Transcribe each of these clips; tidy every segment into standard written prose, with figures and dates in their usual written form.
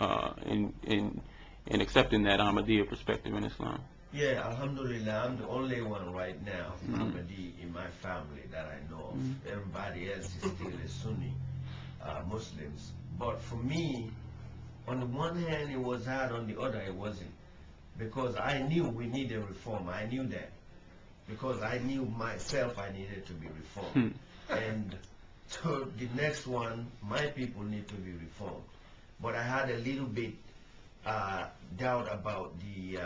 in accepting that Ahmadiyya perspective in Islam? Yeah, Alhamdulillah, I'm the only one right now, Ahmadi, in my family that I know of. Everybody else is still a Sunni Muslims. But for me, on the one hand, it was hard, on the other, it wasn't. Because I knew we needed reform. I knew that. Because I knew myself I needed to be reformed. And so the next one, my people need to be reformed. But I had a little bit doubt about the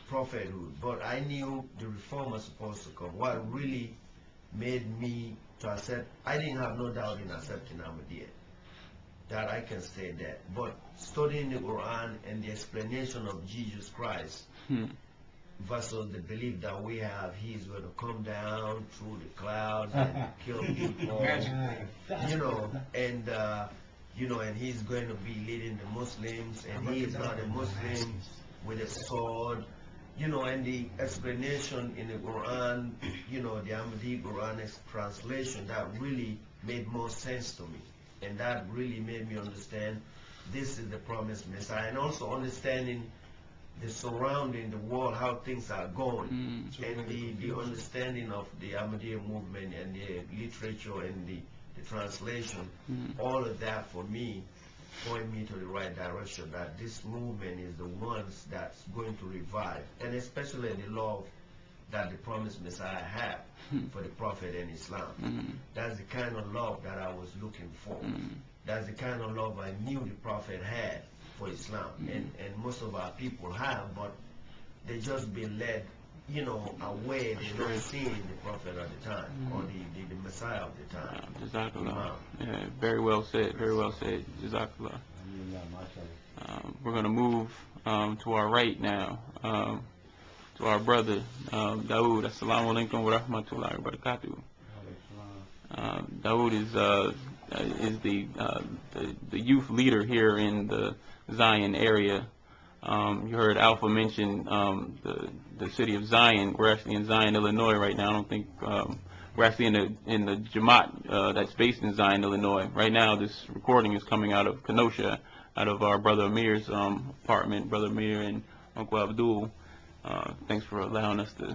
prophethood. But I knew the reform was supposed to come. What really made me to accept, I didn't have no doubt in accepting Ahmadiyya. That I can say that. But studying the Quran and the explanation of Jesus Christ versus the belief that we have, he's going to come down through the clouds and kill people, and he's going to be leading the Muslims, and he is not a Muslim with a sword, and the explanation in the Quran, the Ahmadi Quran translation, that really made more sense to me. And that really made me understand this is the promised Messiah, and also understanding the surrounding the world, how things are going, and the understanding of the Ahmadiyya movement and the literature and the translation, all of that for me point me to the right direction, that this movement is the ones that's going to revive, and especially the love that the promised Messiah had for the Prophet and Islam. That's the kind of love that I was looking for. That's the kind of love I knew the Prophet had for Islam, and most of our people have, but they just been led, away. They don't see the Prophet at the time, or the Messiah of the time. Jazakallah. Yeah, very well said. Very well said. Jazakallah. We're going to move to our right now, to our brother Dawood. Assalamu alaikum wa rahmatullahi wa barakatuh. Dawood is the youth leader here in the Zion area. You heard Alpha mention the city of Zion. We're actually in Zion, Illinois right now. I don't think we're actually in the Jamaat that's based in Zion, Illinois. Right now, this recording is coming out of Kenosha, out of our brother Amir's apartment. Brother Amir and Uncle Abdul. Thanks for allowing us to,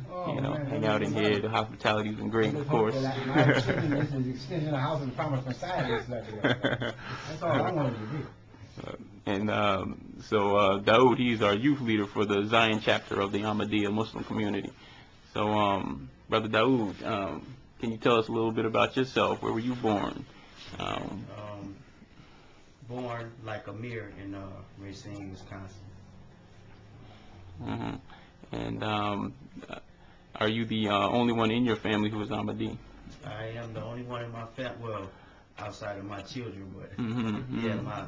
hang out in here. The hospitality has been great, of course. This is an extension of the house of the promised Messiah. That's all I wanted to do. And so Dawood, he's our youth leader for the Zion chapter of the Ahmadiyya Muslim community. So, Brother Dawood, can you tell us a little bit about yourself? Where were you born? Born like Amir in Racine, Wisconsin. And are you the only one in your family who is Ahmadi? I am the only one in my family, well, outside of my children, but yeah, my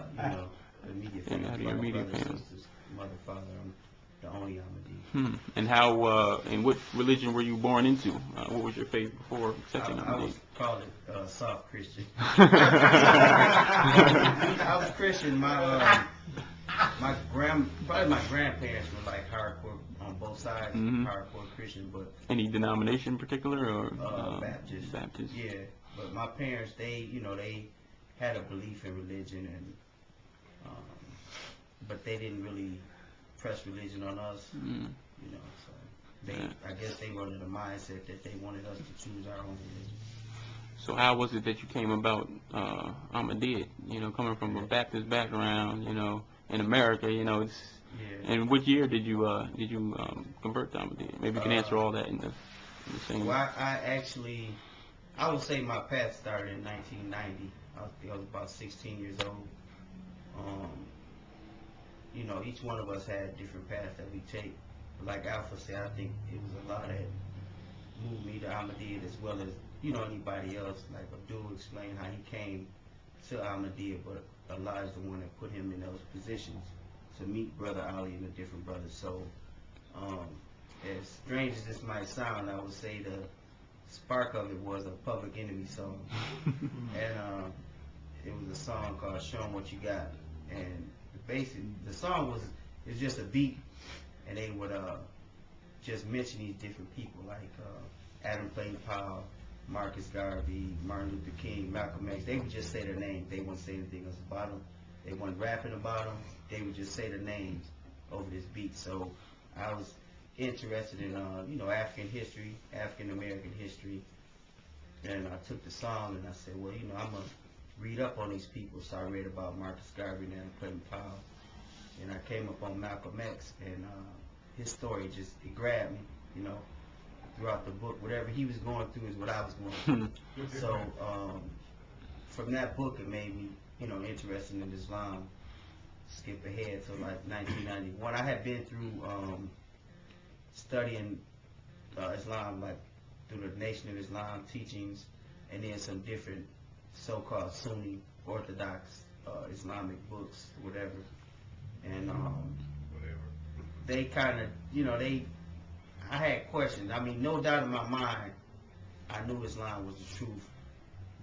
immediate family, your immediate family. Sisters, mother, father, I'm the only Ahmadi. And how, and what religion were you born into? What was your faith before accepting Ahmadi? I was called soft Christian. I was Christian. Probably my grandparents were like hardcore on both sides, hardcore Christian, but any denomination in particular, or Baptist? Baptist. Yeah, but my parents, they had a belief in religion, and but they didn't really press religion on us, So I guess they were in the mindset that they wanted us to choose our own religion. So how was it that you came about Ahmadiyya? Coming from a Baptist background, in America, it's. Yeah. And which year did you convert to Ahmadiyya? Maybe you can answer all that in the same. Well, I would say my path started in 1990. I was about 16 years old. Each one of us had different paths that we take. Like Alpha said, I think it was a lot that moved me to Ahmadiyya, as well as anybody else. Like Abdul explained how he came to Ahmadiyya, but Allah is the one that put him in those positions to meet Brother Ali and the different brothers. So, as strange as this might sound, I would say the spark of it was a Public Enemy song, and it was a song called "Show 'Em What You Got." And basically, the song is just a beat, and they would just mention these different people like Adam Clayton Powell, Marcus Garvey, Martin Luther King, Malcolm X. They would just say their name. They wouldn't say anything else about them. They weren't rapping about them. They would just say the names over this beat. So I was interested in, African history, African American history. And I took the song and I said, well, I'm going to read up on these people. So I read about Marcus Garvey and Clinton Powell. And I came up on Malcolm X, and his story it grabbed me, throughout the book. Whatever he was going through is what I was going through. So from that book, it made me, interested in Islam. Skip ahead to like 1991. I had been through studying Islam, like through the Nation of Islam teachings, and then some different so-called Sunni Orthodox Islamic books, whatever. And they kind of, I had questions. I mean, no doubt in my mind, I knew Islam was the truth,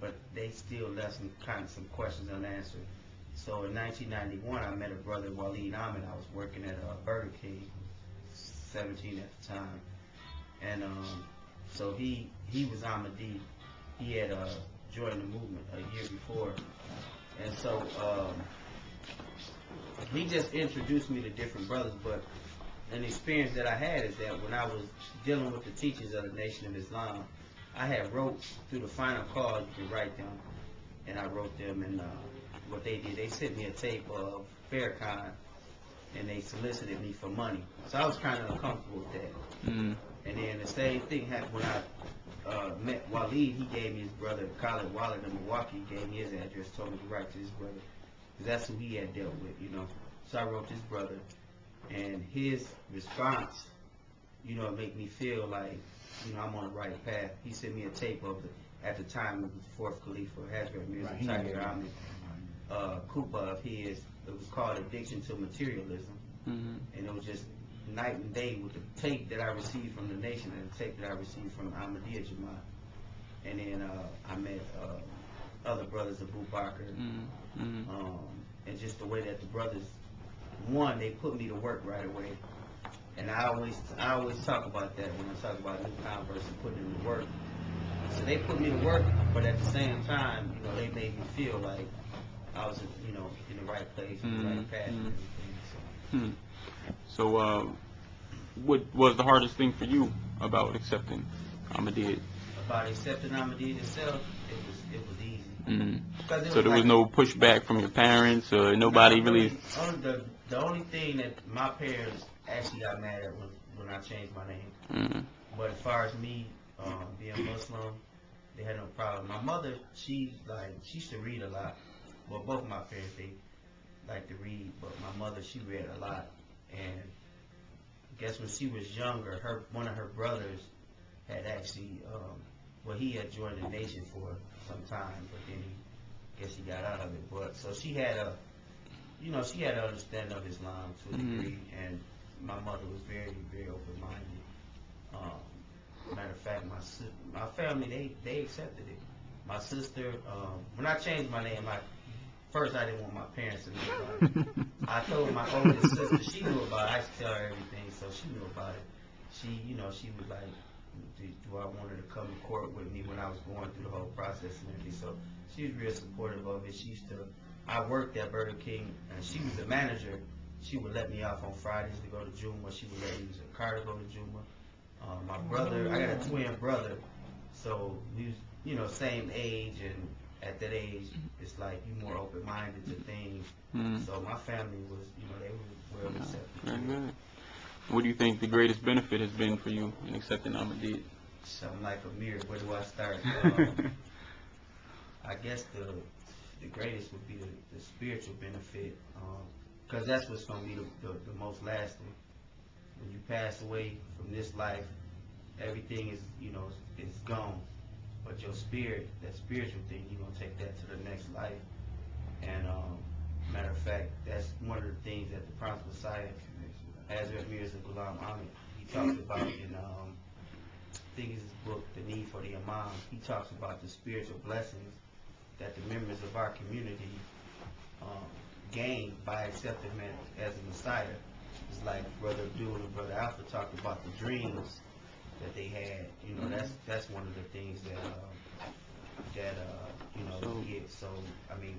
but they still left some questions unanswered. So in 1991, I met a brother, Waleed Ahmed. I was working at Burger King, 17 at the time, and so he was Ahmadi. He had joined the movement a year before, and so he just introduced me to different brothers. But an experience that I had is that when I was dealing with the teachings of the Nation of Islam, I had wrote through the final call. You can write them, and I wrote them. And what they did, they sent me a tape of Farrakhan, and they solicited me for money. So I was kind of uncomfortable with that. Mm. And then the same thing happened when I met Waleed. He gave me his brother, Khalid Wallet in Milwaukee. He gave me his address, told me to write to his brother, because that's who he had dealt with, So I wrote to his brother, and his response, it made me feel like, I'm on the right path. He sent me a tape of at the time, it was the fourth Khalifa, Hazrat Mirza Tahir Ahmed Kuba of his. It was called Addiction to Materialism. Mm-hmm. And it was just night and day with the tape that I received from the Nation and the tape that I received from Ahmadiyya Jamaat. And then I met other brothers, Abu Bakr, and just the way that the brothers, one, they put me to work right away. And I always talk about that when I talk about new converts and putting them to work. So they put me to work, but at the same time, they made me feel like I was, in the right place, in the right path and everything. So, what was the hardest thing for you about accepting Ahmadiyya? About accepting Ahmadiyya itself, it was easy. Mm-hmm. So there was no pushback from your parents, or nobody really. The only thing that my parents actually got mad at was when I changed my name. Mm-hmm. But as far as me being Muslim, they had no problem. My mother, she used to read a lot. Well, both my parents, they like to read, but my mother, she read a lot. And I guess when she was younger, one of her brothers had actually, he had joined the Nation for some time, but then he got out of it. But so she had she had an understanding of Islam to a degree, and my mother was very, very open-minded. Matter of fact, my family, they accepted it. My sister, when I changed my name, first I didn't want my parents to know about it. I told my oldest sister, she knew about it. I used to tell her everything, so she knew about it. She, she was like, do I want her to come to court with me when I was going through the whole process and everything. So she was real supportive of it. I worked at Burger King, and she was the manager. She would let me off on Fridays to go to Juma. She would let me use her car to go to Juma. My brother, I got a twin brother, so we was, same age, and at that age, it's like you're more open-minded to things. So my family was, they were well accepted. Very good. What do you think the greatest benefit has been for you in accepting Ahmadiyya? Something like a mirror. Where do I start? I guess the greatest would be the spiritual benefit, because that's what's going to be the most lasting. When you pass away from this life, everything is is gone, but your spirit, that spiritual thing, you're going to take that to the next life. And matter of fact, that's one of the things that the Promised Messiah, Hazrat Mirza Ghulam Ahmed, he talks about in I think it's his book, The Need for the Imam. He talks about the spiritual blessings that the members of our community gain by accepting him as a Messiah. It's like Brother Abdul and Brother Alpha talked about the dreams that they had. That's one of the things that we get. So I mean,